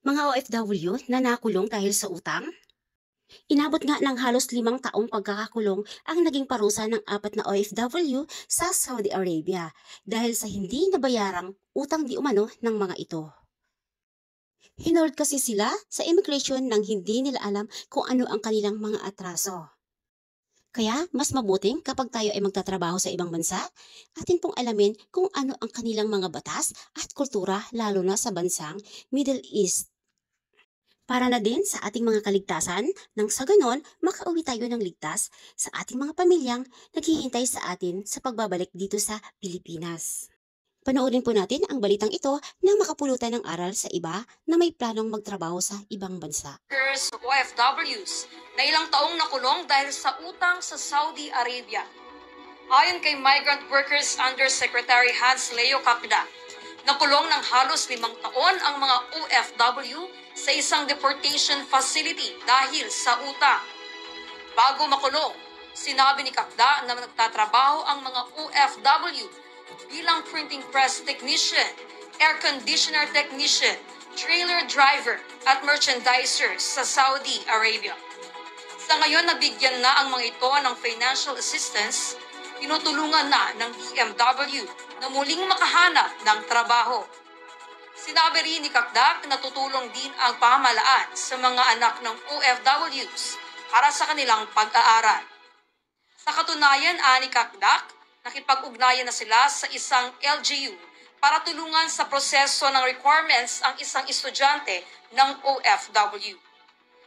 Mga OFW na nakulong dahil sa utang? Inabot nga ng halos 5 taong pagkakakulong ang naging parusa ng 4 na OFW sa Saudi Arabia dahil sa hindi nabayarang utang di umano ng mga ito. Hinold kasi sila sa immigration nang hindi nila alam kung ano ang kanilang mga atraso. Kaya mas mabuting kapag tayo ay magtatrabaho sa ibang bansa, atin pong alamin kung ano ang kanilang mga batas at kultura lalo na sa bansang Middle East. Para na din sa ating mga kaligtasan nang sa ganon makauwi tayo ng ligtas sa ating mga pamilyang naghihintay sa atin sa pagbabalik dito sa Pilipinas. Panoorin po natin ang balitang ito nang makapulutan ng aral sa iba na may planong magtrabaho sa ibang bansa. Workers OFWs na ilang taong nakulong dahil sa utang sa Saudi Arabia. Ayon kay Migrant Workers Undersecretary Hans Leo Kakda, nakulong ng halos 5 taon ang mga OFW sa isang deportation facility dahil sa utang. Bago makulong, sinabi ni Kakda na nagtatrabaho ang mga OFW bilang printing press technician, air conditioner technician, trailer driver at merchandiser sa Saudi Arabia. Sa ngayon, nabigyan na ang mga ito ng financial assistance, tinutulungan na ng DMW na muling makahanap ng trabaho. Sinabi rin ni Kakdak na tutulong din ang pamahalaan sa mga anak ng OFWs para sa kanilang pag-aaral. Sa katunayan, ani Kakdak, nakipag-ugnayan na sila sa isang LGU para tulungan sa proseso ng requirements ang isang estudyante ng OFW.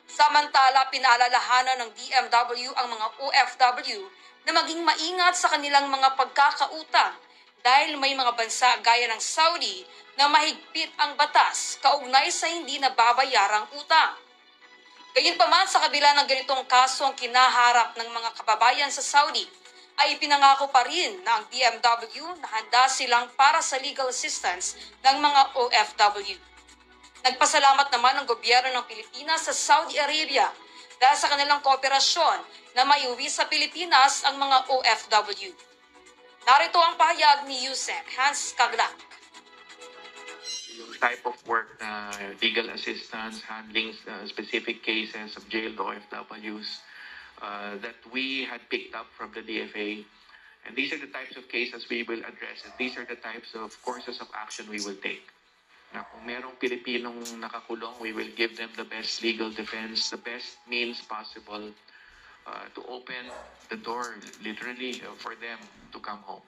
Samantala, pinaalalahanan ng DMW ang mga OFW na maging maingat sa kanilang mga pagkakautang dahil may mga bansa gaya ng Saudi na mahigpit ang batas kaugnay sa hindi nababayarang utang. Gayunpaman, sa kabila ng ganitong kaso ang kinaharap ng mga kababayan sa Saudi, ay ipinangako pa rin na ang DMW na handa silang para sa legal assistance ng mga OFW. Nagpasalamat naman ang gobyerno ng Pilipinas sa Saudi Arabia dahil sa kanilang kooperasyon na maiuwi sa Pilipinas ang mga OFW. Narito ang pahayag ni Yusek Hans Kaglak. Yung type of work na legal assistance, handling specific cases of jailed OFWs that we had picked up from the DFA. And these are the types of cases we will address. And these are the types of courses of action we will take. Na kung merong Pilipinong nakakulong, we will give them the best legal defense, the best means possible to open the door, literally, for them to come home.